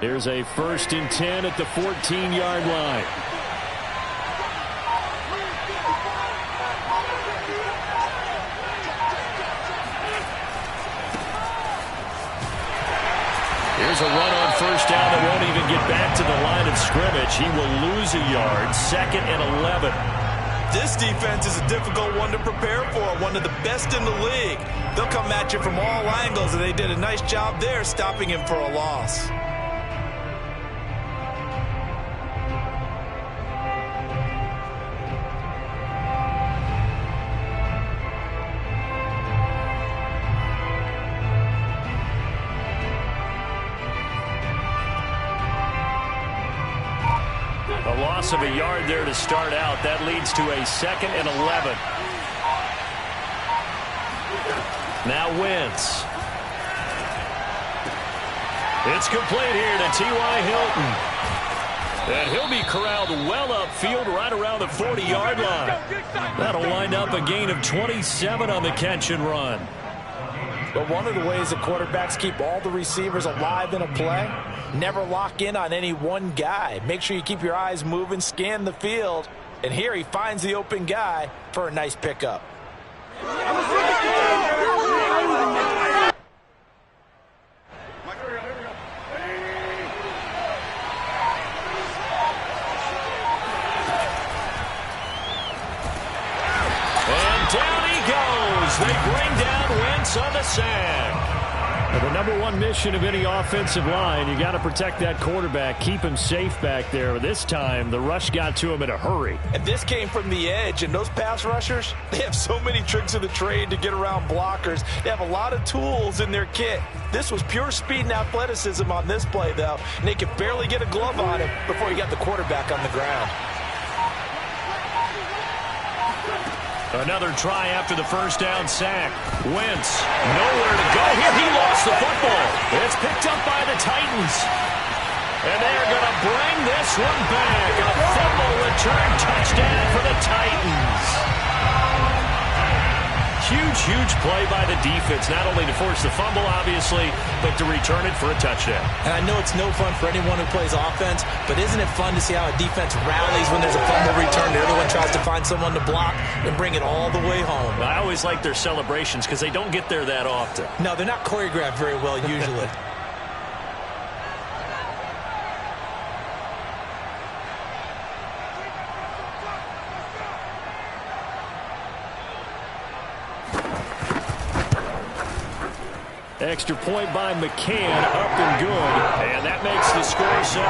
Here's a 1st and 10 at the 14-yard line. Here's a run on 1st down that won't even get back to the line of scrimmage. He will lose a yard. 2nd and 11. This defense is a difficult one to prepare for, one of the best in the league. They'll come at you from all angles, and they did a nice job there stopping him for a loss. A loss of a yard there to start out. That leads to a 2nd and 11. Now Wentz. It's complete here to T.Y. Hilton. And he'll be corralled well upfield right around the 40-yard line. That'll wind up a gain of 27 on the catch and run. But one of the ways that quarterbacks keep all the receivers alive in a play, never lock in on any one guy. Make sure you keep your eyes moving, scan the field. And here he finds the open guy for a nice pickup. And down he goes. They bring down Wentz on the sack. The number one mission of any offensive line, you got to protect that quarterback, keep him safe back there. This time, the rush got to him in a hurry. And this came from the edge, and those pass rushers, they have so many tricks of the trade to get around blockers. They have a lot of tools in their kit. This was pure speed and athleticism on this play, though, and they could barely get a glove on him before he got the quarterback on the ground. Another try after the 1st down sack. Wentz, nowhere to go here. He lost the football. It's picked up by the Titans. And they're going to bring this one back. A fumble return touchdown for the Titans. Huge play by the defense, not only to force the fumble, obviously, but to return it for a touchdown. And I know it's no fun for anyone who plays offense, but isn't it fun to see how a defense rallies when there's a fumble return and everyone tries to find someone to block and bring it all the way home? I always like their celebrations because they don't get there that often. No, they're not choreographed very well usually. Extra point by McCann, up and good. And that makes the score 7-0.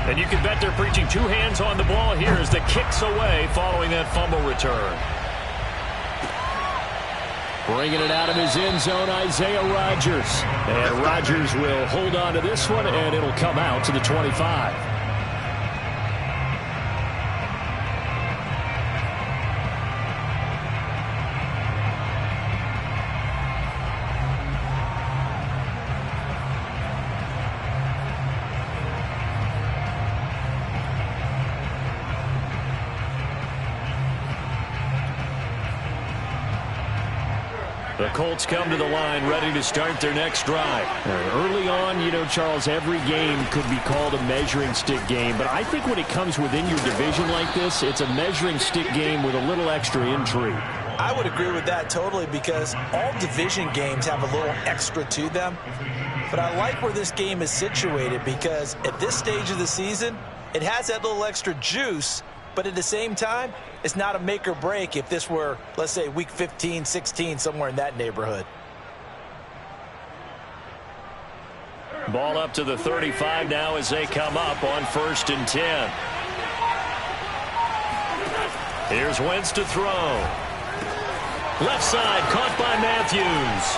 And you can bet they're preaching two hands on the ball here as the kick's away following that fumble return. Bringing it out of his end zone, Isaiah Rodgers. And Rodgers will hold on to this one, and it'll come out to the 25. The Colts come to the line ready to start their next drive. Early on, you know, Charles, every game could be called a measuring stick game. But I think when it comes within your division like this, it's a measuring stick game with a little extra intrigue. I would agree with that totally because all division games have a little extra to them. But I like where this game is situated because at this stage of the season, it has that little extra juice. But at the same time, it's not a make or break if this were, let's say, week 15, 16, somewhere in that neighborhood. Ball up to the 35 now as they come up on 1st and 10. Here's Wentz to throw. Left side, caught by Matthews.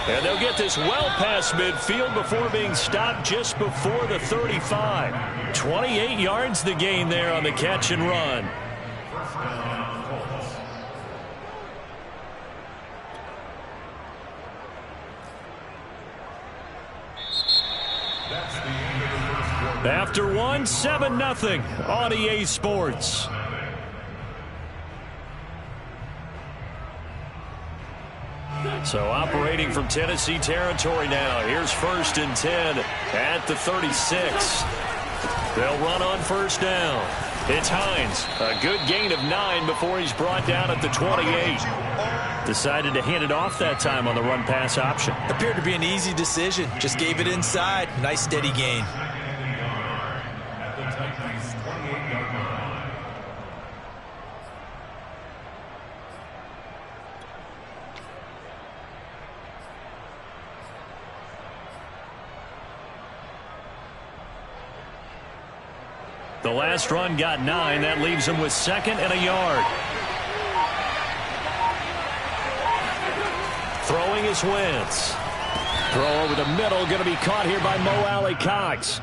And they'll get this well past midfield before being stopped just before the 35. 28 yards the gain there on the catch and run. After one, 7-0 on EA Sports. So operating from Tennessee territory now. Here's 1st and 10 at the 36. They'll run on 1st down. It's Hines. A good gain of 9 before he's brought down at the 28. Decided to hand it off that time on the run-pass option. Appeared to be an easy decision. Just gave it inside. Nice steady gain. The last run got 9. That leaves him with 2nd and a yard. Throwing is Wentz. Throw over the middle, going to be caught here by Mo Alley-Cox.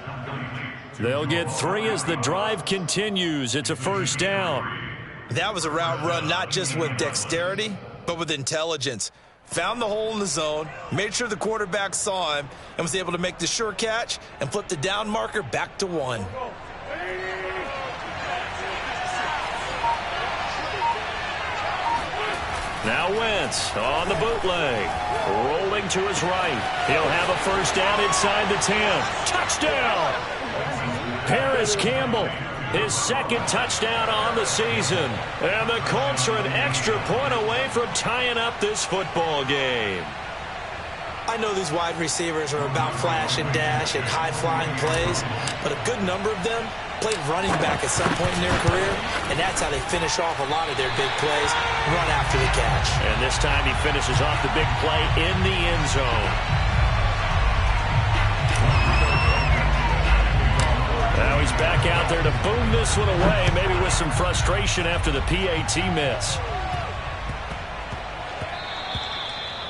They'll get 3 as the drive continues. It's a 1st down. That was a route run not just with dexterity, but with intelligence. Found the hole in the zone, made sure the quarterback saw him, and was able to make the sure catch and flip the down marker back to 1. Now Wentz on the bootleg. Rolling to his right. He'll have a 1st down inside the 10. Touchdown! Paris Campbell, his 2nd touchdown on the season. And the Colts are an extra point away from tying up this football game. I know these wide receivers are about flash and dash and high-flying plays, but a good number of them played running back at some point in their career, and that's how they finish off a lot of their big plays, run after the catch. And this time he finishes off the big play in the end zone. Now he's back out there to boom this one away, maybe with some frustration after the PAT miss.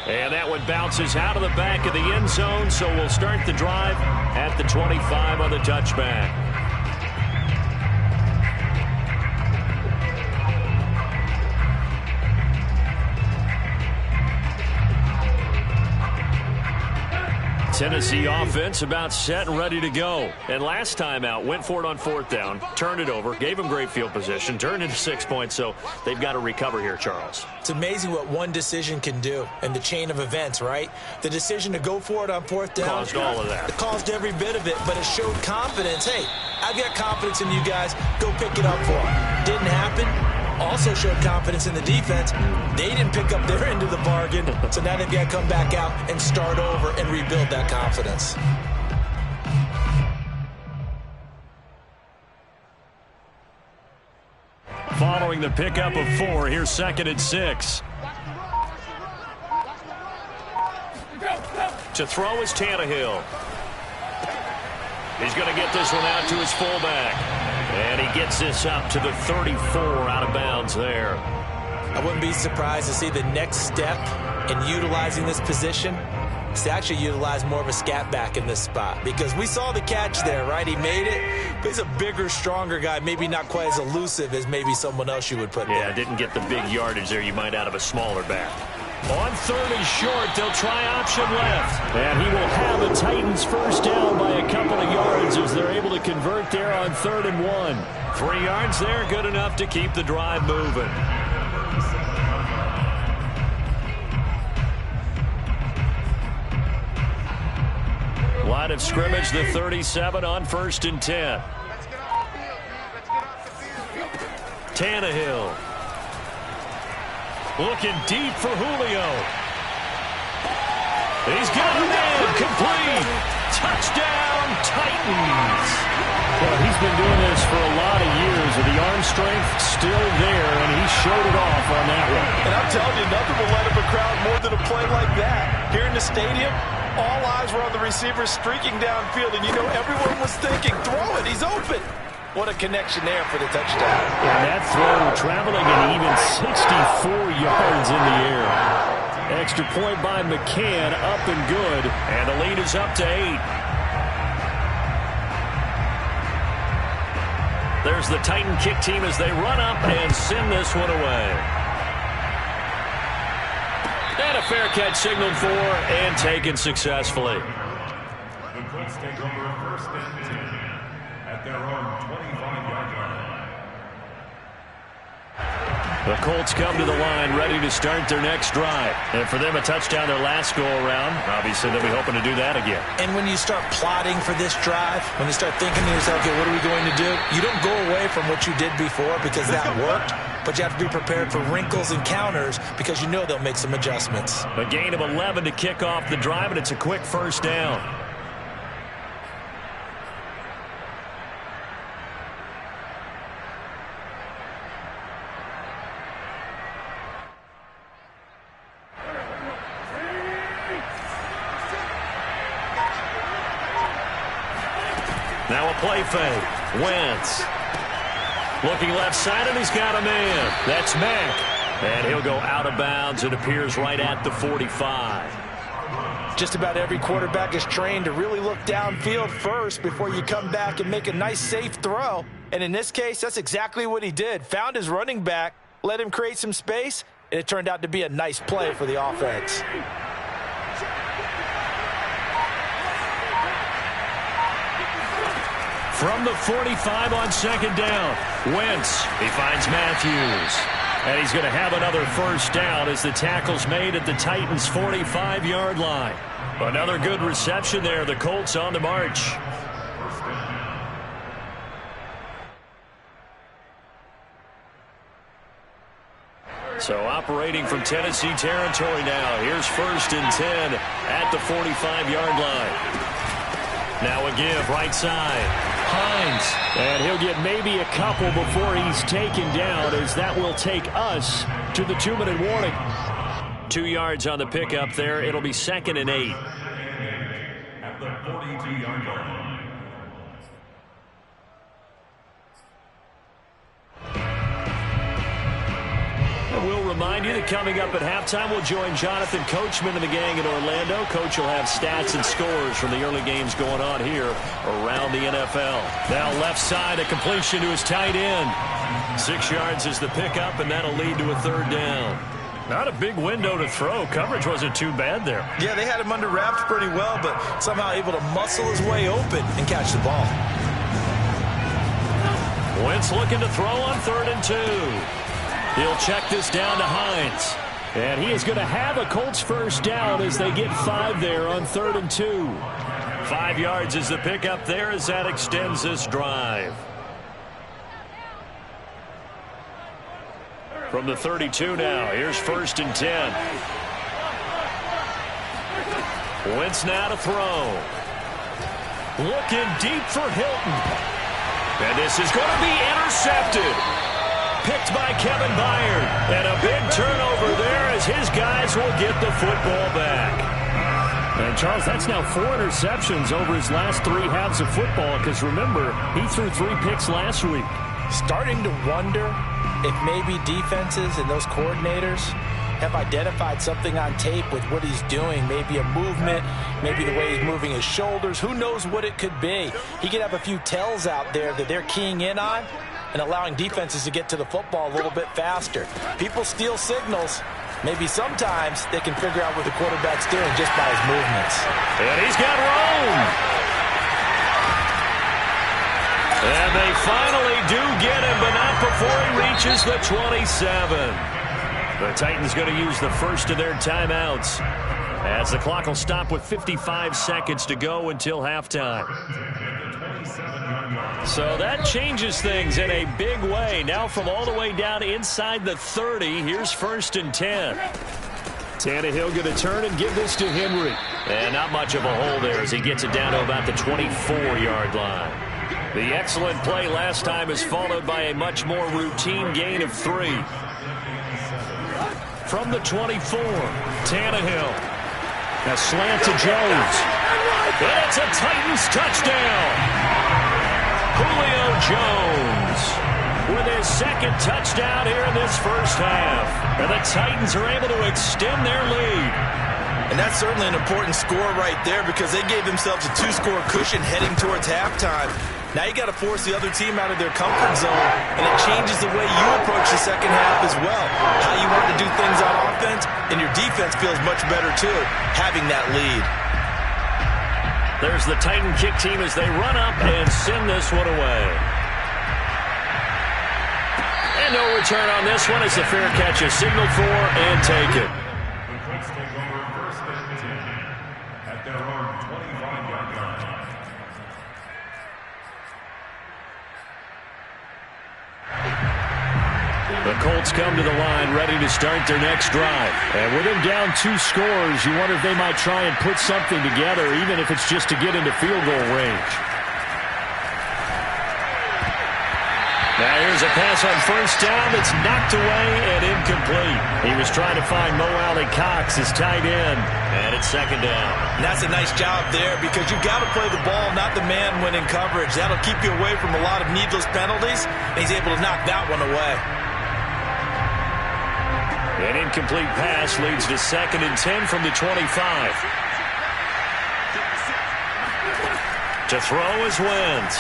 And that one bounces out of the back of the end zone, so we'll start the drive at the 25 on the touchback. Tennessee offense about set and ready to go. And last time out, went for it on 4th down, turned it over, gave them great field position, turned into 6 points, so they've got to recover here, Charles. It's amazing what one decision can do in the chain of events, right? The decision to go for it on 4th down. Caused all of that. It caused every bit of it, but it showed confidence. Hey, I've got confidence in you guys. Go pick it up for them. Didn't happen. Also showed confidence in the defense. They didn't pick up their end of the bargain, so now they've got to come back out and start over and rebuild that confidence. Following the pickup of 4, here's 2nd and 6. To throw is Tannehill. He's going to get this one out to his fullback. And he gets this up to the 34 out of bounds there. I wouldn't be surprised to see the next step in utilizing this position is to actually utilize more of a scat back in this spot. Because we saw the catch there, right? He made it, but he's a bigger, stronger guy. Maybe not quite as elusive as maybe someone else you would put there. Yeah, didn't get the big yardage there you might out of a smaller back. On 3rd and short, they'll try option left. And he will have the Titans 1st down by a couple of yards as they're able to convert there on 3rd and 1. 3 yards there, good enough to keep the drive moving. Line of scrimmage, the 37 on 1st and 10. Tannehill. Looking deep for Julio. He's got a man complete. Touchdown, Titans. Well, he's been doing this for a lot of years, and the arm strength still there, and he showed it off on that one. And I'm telling you, nothing will light up a crowd more than a play like that. Here in the stadium, all eyes were on the receiver streaking downfield, and you know everyone was thinking, throw it, he's open. What a connection there for the touchdown. And that throw traveling an even 64 yards in the air. Extra point by McCann, up and good. And the lead is up to 8. There's the Titan kick team as they run up and send this one away. And a fair catch signaled for and taken successfully. The Colts take over a 1st and 10 at their own 25-yard line. The Colts come to the line ready to start their next drive. And for them, a touchdown their last go-around. Obviously, they'll be hoping to do that again. And when you start plotting for this drive, when you start thinking to yourself, okay, what are we going to do? You don't go away from what you did before because that worked, but you have to be prepared for wrinkles and counters because you know they'll make some adjustments. A gain of 11 to kick off the drive, and it's a quick first down. Now a play fake. Wentz. Looking left side, and he's got a man. That's Mack. And he'll go out of bounds. It appears right at the 45. Just about every quarterback is trained to really look downfield first before you come back and make a nice, safe throw. And in this case, that's exactly what he did. Found his running back, let him create some space, and it turned out to be a nice play for the offense. From the 45 on second down, Wentz. He finds Matthews. And he's going to have another first down as the tackle's made at the Titans' 45-yard line. Another good reception there. The Colts on the march. So operating from Tennessee territory now. Here's 1st and 10 at the 45-yard line. Now a give right side. Hines. And he'll get maybe a couple before he's taken down, as that will take us to the 2-minute warning. 2 yards on the pickup there. It'll be 2nd and 8. At the 42-yard line. We'll remind you that coming up at halftime, we'll join Jonathan Coachman and the gang in Orlando. Coach will have stats and scores from the early games going on here around the NFL. Now left side, a completion to his tight end. 6 yards is the pickup, and that'll lead to a 3rd down. Not a big window to throw. Coverage wasn't too bad there. Yeah, they had him under wraps pretty well, but somehow able to muscle his way open and catch the ball. Wentz looking to throw on 3rd and 2. He'll check this down to Hines. And he is going to have a Colts first down as they get 5 there on 3rd and 2. 5 yards is the pickup there as that extends this drive. From the 32 now, here's 1st and 10. Wentz now to throw. Looking deep for Hilton. And this is going to be intercepted. Picked by Kevin Byard. And a big turnover there as his guys will get the football back. And, Charles, that's now 4 interceptions over his last 3 halves of football, because, remember, he threw 3 picks last week. Starting to wonder if maybe defenses and those coordinators have identified something on tape with what he's doing. Maybe a movement, maybe the way he's moving his shoulders. Who knows what it could be? He could have a few tells out there that they're keying in on and allowing defenses to get to the football a little bit faster. People steal signals. Maybe sometimes they can figure out what the quarterback's doing just by his movements. And he's got Rome. And they finally do get him, but not before he reaches the 27. The Titans going to use the first of their timeouts as the clock will stop with 55 seconds to go until halftime. So that changes things in a big way. Now from all the way down inside the 30, here's 1st and 10. Tannehill going to turn and give this to Henry. And not much of a hole there as he gets it down to about the 24-yard line. The excellent play last time is followed by a much more routine gain of 3. From the 24, Tannehill. A slant to Jones. And it's a Titans touchdown. Julio Jones with his 2nd touchdown here in this first half. And the Titans are able to extend their lead. And that's certainly an important score right there because they gave themselves a 2-score cushion heading towards halftime. Now you got to force the other team out of their comfort zone, and it changes the way you approach the second half as well. How you want to do things on offense, and your defense feels much better too, having that lead. There's the Titan kick team as they run up and send this one away. And no return on this one as the fair catch is signaled for and taken. The Colts take over first and 10 at their own 25-yard line. The Colts come to the line ready to start their next drive. And with them down 2 scores, you wonder if they might try and put something together, even if it's just to get into field goal range. Now here's a pass on first down that's knocked away and incomplete. He was trying to find Mo Alley-Cox, his tight end, and it's second down. And that's a nice job there because you've got to play the ball, not the man when in coverage. That'll keep you away from a lot of needless penalties, and he's able to knock that one away. An incomplete pass leads to second and 10 from the 25. To throw is Wentz.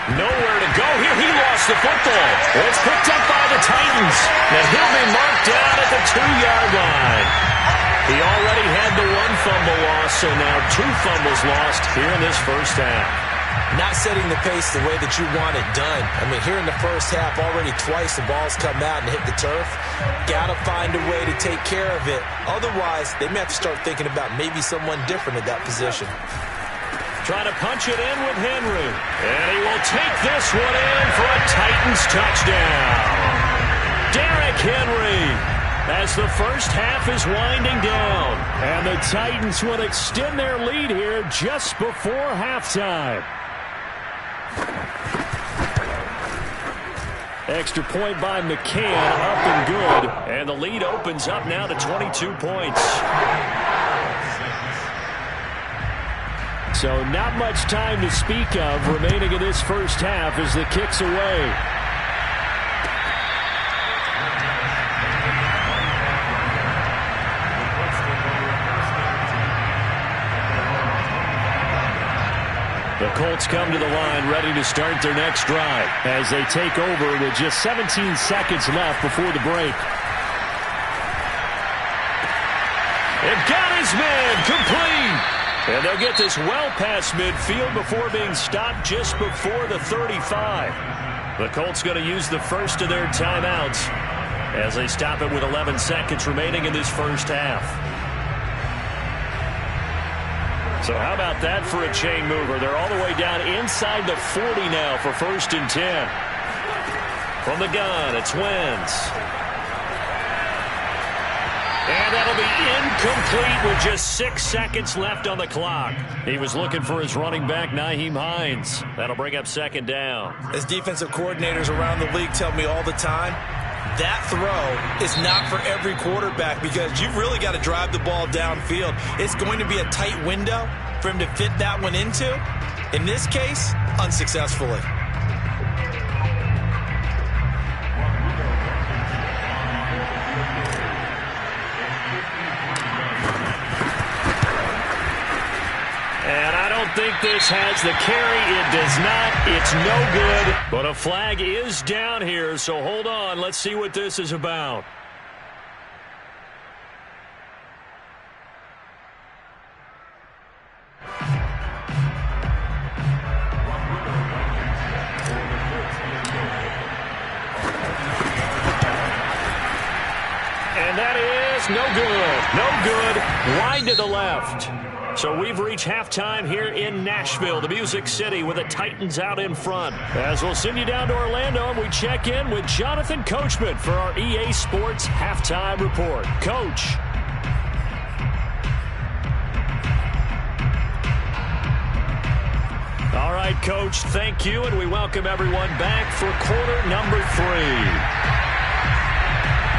Nowhere to go here. He lost the football. It's picked up by the Titans. And he'll be marked down at the 2-yard line. He already had the 1 fumble loss, so now 2 fumbles lost here in this first half. Not setting the pace the way that you want it done. I mean, here in the first half, already twice the ball's come out and hit the turf. Got to find a way to take care of it. Otherwise, they may have to start thinking about maybe someone different at that position. Trying to punch it in with Henry. And he will take this one in for a Titans touchdown. Derrick Henry as the first half is winding down. And the Titans will extend their lead here just before halftime. Extra point by McCann, up and good. And the lead opens up now to 22 points. So not much time to speak of remaining in this first half as the kick's away. The Colts come to the line ready to start their next drive as they take over with just 17 seconds left before the break. It got his man complete. And they'll get this well past midfield before being stopped just before the 35. The Colts going to use the first of their timeouts as they stop it with 11 seconds remaining in this first half. So how about that for a chain mover? They're all the way down inside the 40 now for first and 10. From the gun, it's Wentz. And that'll be incomplete with just 6 seconds left on the clock. He was looking for his running back, Nyheim Hines. That'll bring up second down. As defensive coordinators around the league tell me all the time, that throw is not for every quarterback because you've really got to drive the ball downfield. It's going to be a tight window for him to fit that one into. In this case, unsuccessfully. I think this has the carry. It does not. It's no good. But a flag is down here, so hold on. Let's see what this is about. And that is no good. No good. Wide to the left. So we've reached halftime here in Nashville, the Music City, with the Titans out in front. As we'll send you down to Orlando, and we check in with Jonathan Coachman for our EA Sports Halftime Report. Coach. All right, Coach, thank you, and we welcome everyone back for quarter number 3.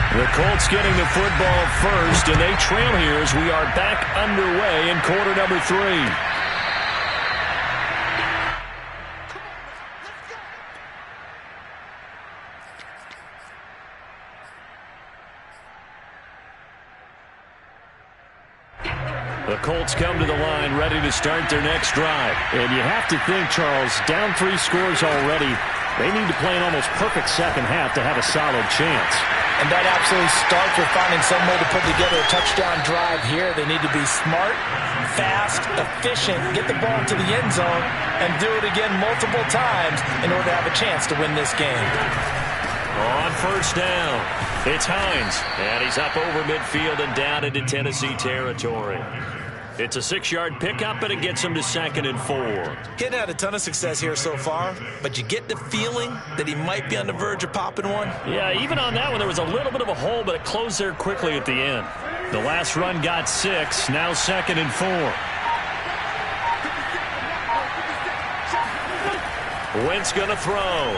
The Colts getting the football first, and they trail here as we are back underway in quarter number 3. The Colts come to the line ready to start their next drive. And you have to think, Charles, down 3 scores already. They need to play an almost perfect second half to have a solid chance. And that absolutely starts with finding some way to put together a touchdown drive here. They need to be smart, fast, efficient, get the ball to the end zone, and do it again multiple times in order to have a chance to win this game. On first down, it's Hines, and he's up over midfield and down into Tennessee territory. It's a 6-yard pickup, and it gets him to 2nd and 4. Getting had a ton of success here so far, but you get the feeling that he might be on the verge of popping one. Yeah, even on that one, there was a little bit of a hole, but it closed there quickly at the end. The last run got 6, now 2nd and 4. Wentz going to throw.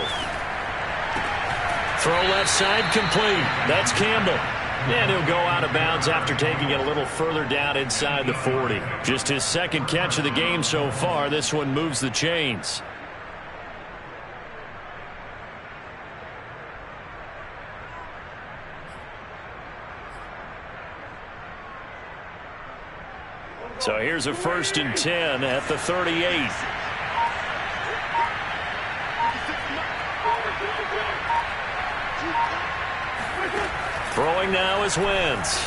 Throw left side complete. That's Campbell. And he'll go out of bounds after taking it a little further down inside the 40. Just his 2nd catch of the game so far. This one moves the chains. So here's a 1st and 10 at the 38. Throwing now is Wentz.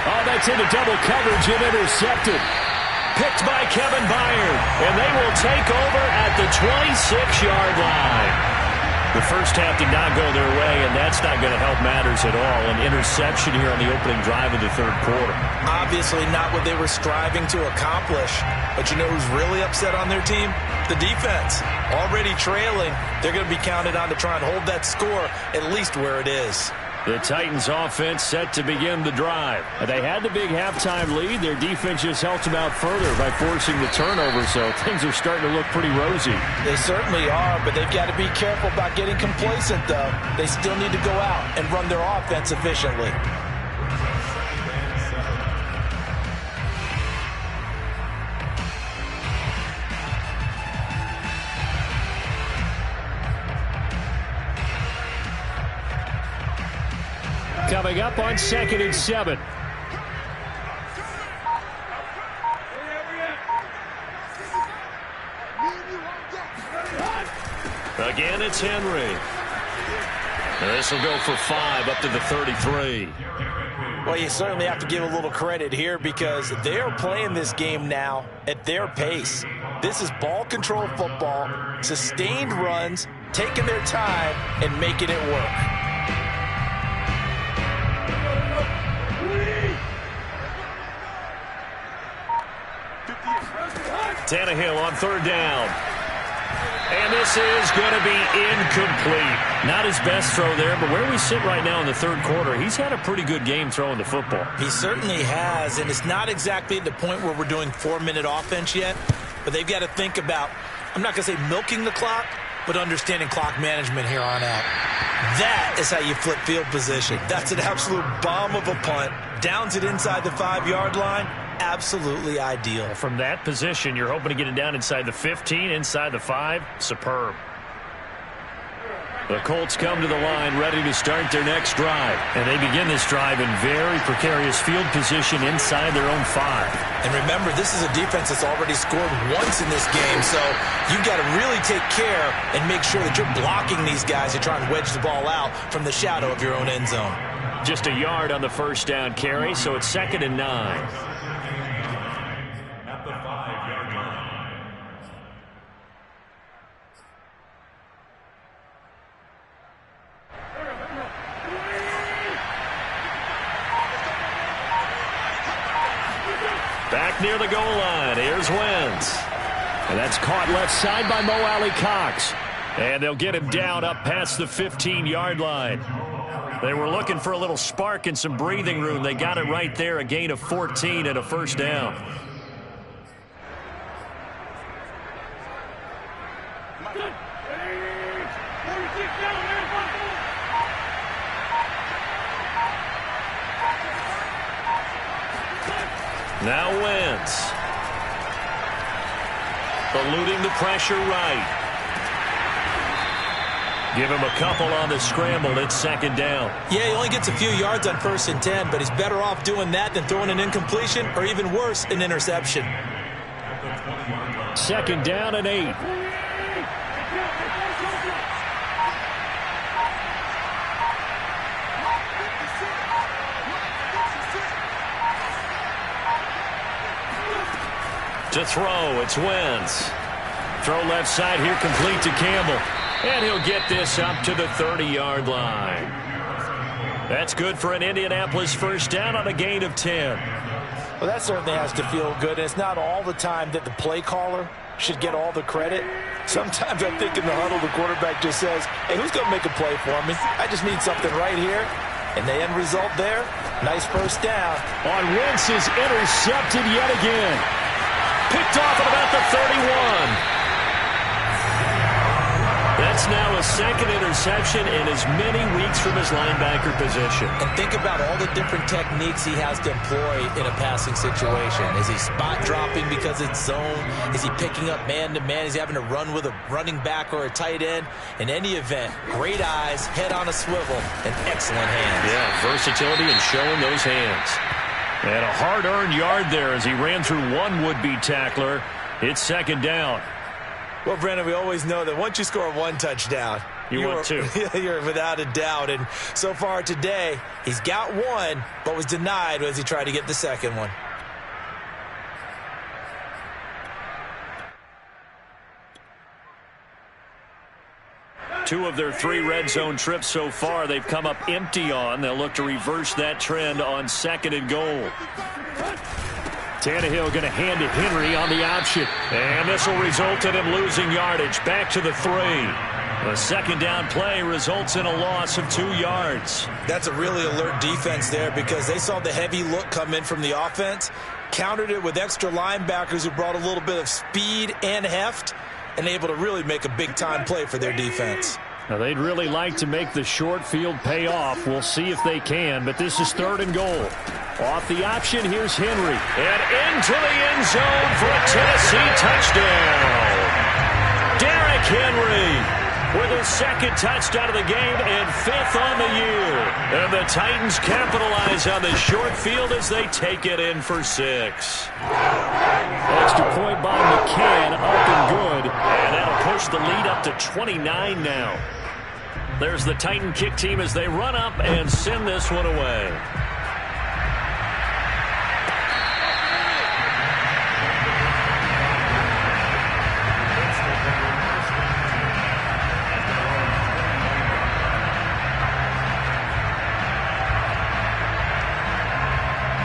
Oh, that's into double coverage and intercepted. Picked by Kevin Byard. And they will take over at the 26-yard line. The first half did not go their way, and that's not going to help matters at all. An interception here on the opening drive of the 3rd quarter. Obviously not what they were striving to accomplish. But you know who's really upset on their team? The defense. Already trailing, they're going to be counted on to try and hold that score at least where it is. The Titans offense set to begin the drive. They had the big halftime lead. Their defense just helped them out further by forcing the turnover, so things are starting to look pretty rosy. They certainly are, but they've got to be careful about getting complacent, though. They still need to go out and run their offense efficiently. Coming up on 2nd and 7. Again, it's Henry. This will go for 5 up to the 33. Well, you certainly have to give a little credit here because they are playing this game now at their pace. This is ball control football, sustained runs, taking their time, and making it work. Tannehill on 3rd down. And this is going to be incomplete. Not his best throw there, but where we sit right now in the 3rd quarter, he's had a pretty good game throwing the football. He certainly has, and it's not exactly at the point where we're doing 4-minute offense yet, but they've got to think about, I'm not going to say milking the clock, but understanding clock management here on out. That is how you flip field position. That's an absolute bomb of a punt. Downs it inside the 5-yard line. Absolutely ideal. From that position, you're hoping to get it down inside the 15, inside the 5. Superb. The Colts come to the line ready to start their next drive. And they begin this drive in very precarious field position inside their own 5. And remember, this is a defense that's already scored once in this game, so you've got to really take care and make sure that you're blocking these guys to try and wedge the ball out from the shadow of your own end zone. Just a yard on the first down carry, so it's 2nd and 9. Back near the goal line. Here's Wentz. And that's caught left side by Mo Alley-Cox. And they'll get him down up past the 15-yard line. They were looking for a little spark and some breathing room. They got it right there, a gain of 14 and a first down. Now Wentz. Eluding the pressure right. Give him a couple on the scramble. It's 2nd down. Yeah, he only gets a few yards on 1st and 10, but he's better off doing that than throwing an incompletion or even worse, an interception. 2nd down and 8. To throw, it's Wentz. Throw left side here, complete to Campbell. And he'll get this up to the 30-yard line. That's good for an Indianapolis first down on a gain of 10. Well, that certainly has to feel good. And it's not all the time that the play caller should get all the credit. Sometimes I think in the huddle, the quarterback just says, hey, who's going to make a play for me? I just need something right here. And the end result there, nice first down. On Wentz is intercepted yet again. Picked off at about the 31. That's now a second interception in as many weeks from his linebacker position. And think about all the different techniques he has to employ in a passing situation. Is he spot dropping because it's zone? Is he picking up man-to-man? Is he having to run with a running back or a tight end? In any event, great eyes, head on a swivel, and excellent hands. Yeah, versatility and showing those hands. And a hard-earned yard there as he ran through one would-be tackler. It's second down. Well, Brandon, we always know that once you score one touchdown, you're without a doubt. And so far today, he's got one, but was denied as he tried to get the second one. Two of their 3 red zone trips so far, they've come up empty on. They'll look to reverse that trend on second and goal. Tannehill going to hand it Henry on the option. And this will result in him losing yardage. Back to the 3. The second down play results in a loss of 2 yards. That's a really alert defense there because they saw the heavy look come in from the offense, countered it with extra linebackers who brought a little bit of speed and heft, and able to really make a big-time play for their defense. Now, they'd really like to make the short field pay off. We'll see if they can, but this is third and goal. Off the option, here's Henry. And into the end zone for a Tennessee touchdown. Derrick Henry with his second touchdown of the game and 5th on the year. And the Titans capitalize on the short field as they take it in for 6. Extra point by McCann, up and good. And that'll push the lead up to 29 now. There's the Titan kick team as they run up and send this one away.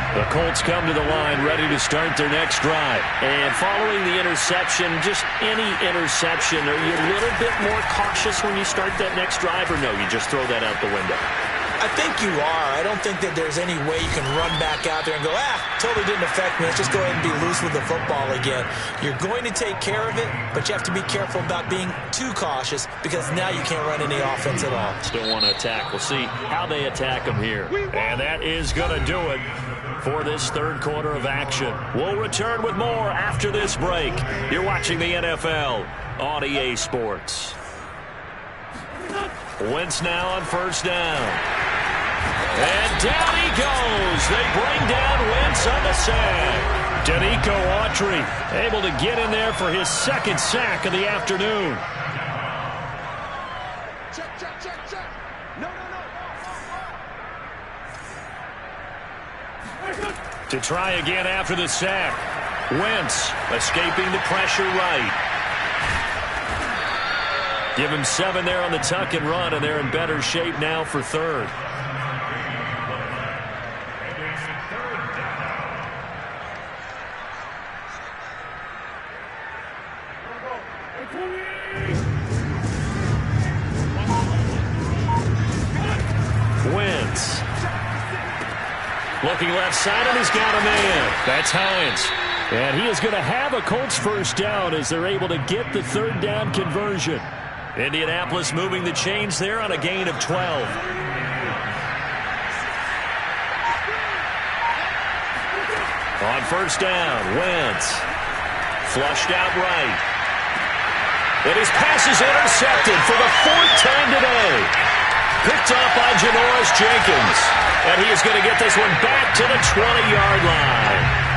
The Colts come to the line ready to start their next drive. And following the interception, just any interception, are you a little bit more cautious when you start that next drive, or no, you just throw that out the window? I think you are. I don't think that there's any way you can run back out there and go, totally didn't affect me. Let's just go ahead and be loose with the football again. You're going to take care of it, but you have to be careful about being too cautious because now you can't run any offense at all. Still want to attack. We'll see how they attack them here. And that is going to do it for this third quarter of action. We'll return with more after this break. You're watching the NFL on EA Sports. Wentz now on first down. And down he goes. They bring down Wentz on the sack. Denico Autry able to get in there for his second sack of the afternoon. Check. No. To try again after the sack. Wentz escaping the pressure right. Give him 7 there on the tuck and run, and they're in better shape now for third. Wentz. Looking left side, and he's got a man. That's Hines. And he is going to have a Colts first down as they're able to get the third down conversion. Indianapolis moving the chains there on a gain of 12. On first down, Wentz. Flushed out right. And his pass is intercepted for the 4th time today. Picked off by Janoris Jenkins. And he is going to get this one back to the 20-yard line.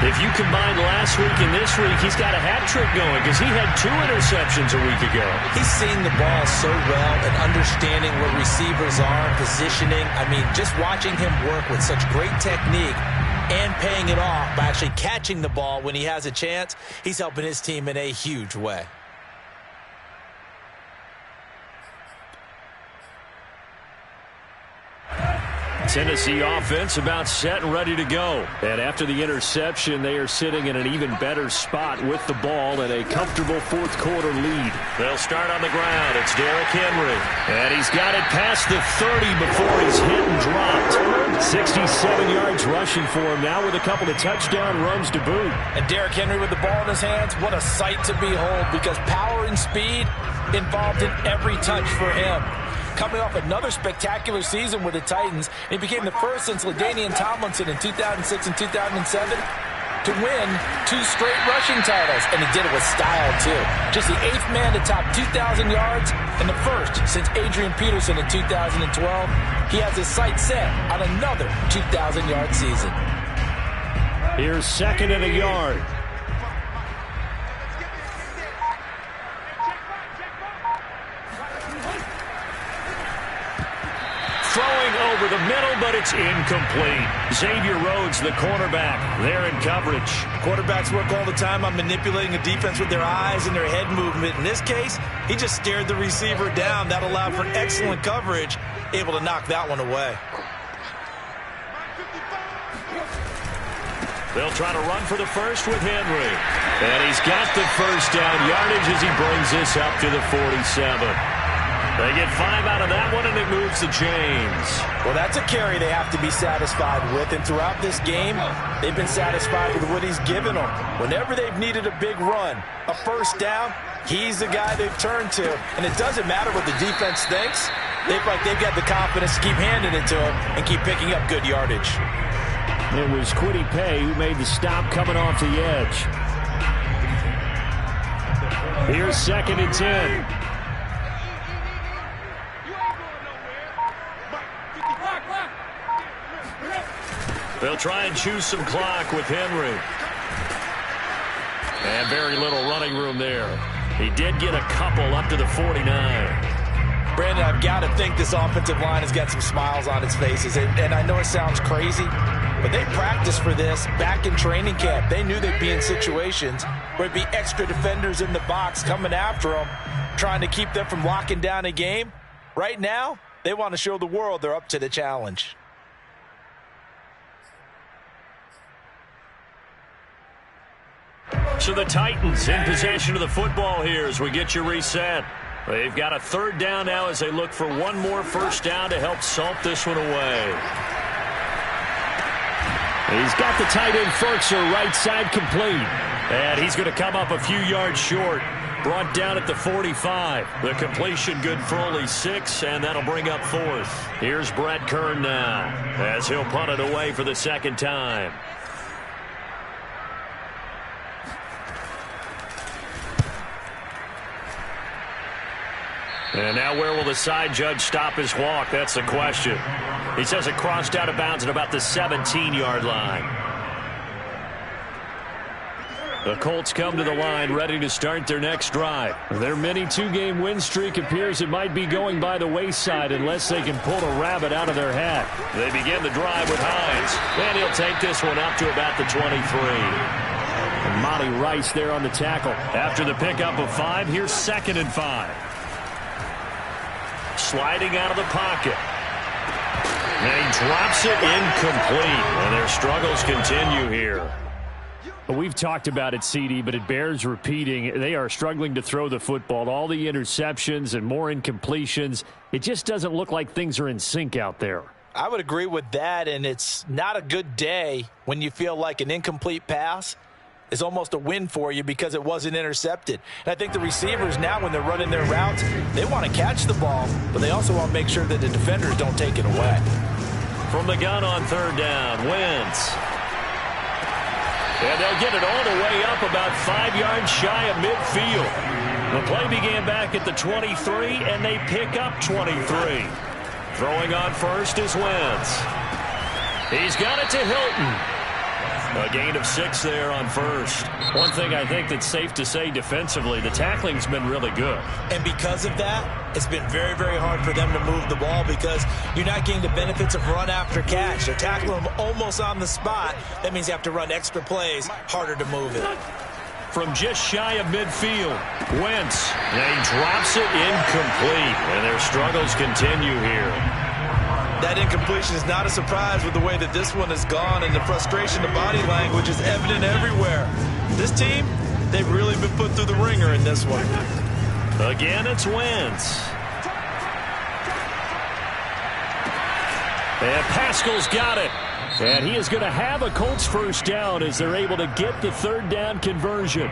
If you combine last week and this week, he's got a hat trick going because he had 2 interceptions a week ago. He's seeing the ball so well and understanding what receivers are, positioning. I mean, just watching him work with such great technique and paying it off by actually catching the ball when he has a chance, he's helping his team in a huge way. Tennessee offense about set and ready to go. And after the interception, they are sitting in an even better spot with the ball and a comfortable fourth quarter lead. They'll start on the ground. It's Derrick Henry. And he's got it past the 30 before he's hit and dropped. 67 yards rushing for him now with a couple of touchdown runs to boot. And Derrick Henry with the ball in his hands, what a sight to behold, because power and speed involved in every touch for him. Coming off another spectacular season with the Titans, he became the first since LaDainian Tomlinson in 2006 and 2007 to win 2 straight rushing titles, and he did it with style too. Just the 8th man to top 2,000 yards and the first since Adrian Peterson in 2012. He has his sights set on another 2,000-yard season. Here's second and a yard. Throwing over the middle, but it's incomplete. Xavier Rhodes, the cornerback, there in coverage. Quarterbacks work all the time on manipulating a defense with their eyes and their head movement. In this case, he just stared the receiver down. That allowed for excellent coverage, able to knock that one away. They'll try to run for the first with Henry. And he's got the first down yardage as he brings this up to the 47. They get 5 out of that one, and it moves the chains. Well, that's a carry they have to be satisfied with, and throughout this game, they've been satisfied with what he's given them. Whenever they've needed a big run, a first down, he's the guy they've turned to. And it doesn't matter what the defense thinks. They've got the confidence to keep handing it to him and keep picking up good yardage. It was Kwity Paye who made the stop coming off the edge. Here's second and 10. They'll try and choose some clock with Henry. And very little running room there. He did get a couple up to the 49. Brandon, I've got to think this offensive line has got some smiles on its faces. And I know it sounds crazy, but they practiced for this back in training camp. They knew they'd be in situations where it'd be extra defenders in the box coming after them, trying to keep them from locking down a game. Right now, they want to show the world they're up to the challenge. So the Titans in possession of the football here as we get you reset. They've got a third down now as they look for one more first down to help salt this one away. He's got the tight end Firkser right side complete. And he's going to come up a few yards short. Brought down at the 45. The completion good for only 6, and that'll bring up 4th. Here's Brett Kern now as he'll punt it away for the second time. And now where will the side judge stop his walk? That's the question. He says it crossed out of bounds at about the 17-yard line. The Colts come to the line ready to start their next drive. Their mini 2-game win streak appears it might be going by the wayside unless they can pull a rabbit out of their hat. They begin the drive with Hines. And he'll take this one up to about the 23. And Monty Rice there on the tackle. After the pickup of 5, here's second and 5. Sliding out of the pocket. And he drops it incomplete. And their struggles continue here. We've talked about it, CD, but it bears repeating. They are struggling to throw the football. All the interceptions and more incompletions. It just doesn't look like things are in sync out there. I would agree with that, and it's not a good day when you feel like an incomplete pass is almost a win for you because it wasn't intercepted. And I think the receivers now, when they're running their routes, they want to catch the ball, but they also want to make sure that the defenders don't take it away. From the gun on third down, Wentz. And they'll get it all the way up about 5 yards shy of midfield. The play began back at the 23, and they pick up 23. Throwing on first is Wentz. He's got it to Hilton. A gain of 6 there on first. One thing I think that's safe to say defensively, the tackling's been really good. And because of that, it's been very, very hard for them to move the ball because you're not getting the benefits of run after catch. They're tackling them almost on the spot. That means you have to run extra plays, harder to move it. From just shy of midfield, Wentz. And he drops it incomplete. And their struggles continue here. That incompletion is not a surprise with the way that this one has gone, and the frustration, the body language is evident everywhere. This team, they've really been put through the ringer in this one. Again, it's Wentz. And Pascal's got it. And he is going to have a Colts first down as they're able to get the third down conversion.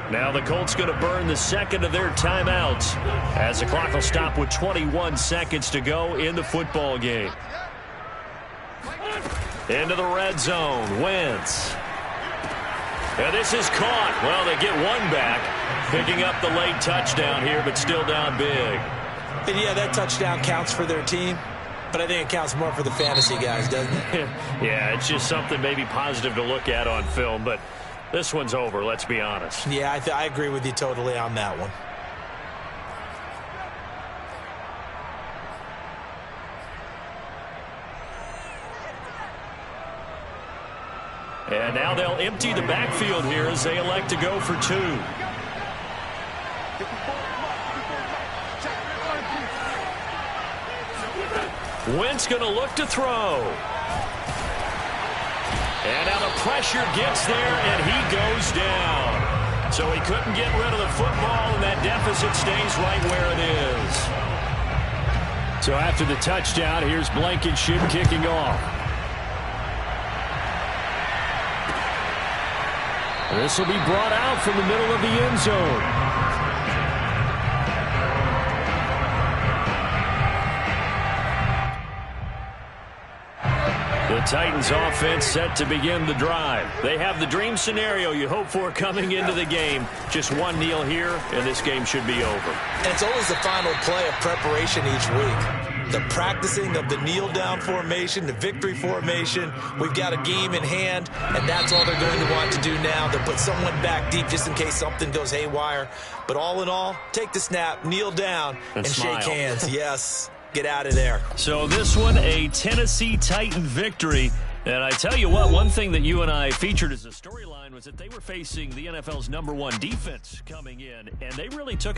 Now the Colts going to burn the second of their timeouts as the clock will stop with 21 seconds to go in the football game. Into the red zone, Wentz. And this is caught. Well, they get one back, picking up the late touchdown here, but still down big. And yeah, that touchdown counts for their team, but I think it counts more for the fantasy guys, doesn't it? Yeah, it's just something maybe positive to look at on film, but this one's over, let's be honest. Yeah, I agree with you totally on that one. And now they'll empty the backfield here as they elect to go for two. Wentz going to look to throw. And now the pressure gets there, and he goes down. So he couldn't get rid of the football, and that deficit stays right where it is. So after the touchdown, here's Blankenship kicking off. This will be brought out from the middle of the end zone. The Titans offense set to begin the drive. They have the dream scenario you hope for coming into the game. Just one kneel here, and this game should be over. And it's always the final play of preparation each week. The practicing of the kneel-down formation, the victory formation. We've got a game in hand, and that's all they're going to want to do now. They'll put someone back deep just in case something goes haywire. But all in all, take the snap, kneel down, and shake hands. Yes, get out of there. So this one, a Tennessee Titan victory. And I tell you what, one thing that you and I featured as a storyline was that they were facing the NFL's #1 defense coming in, and they really took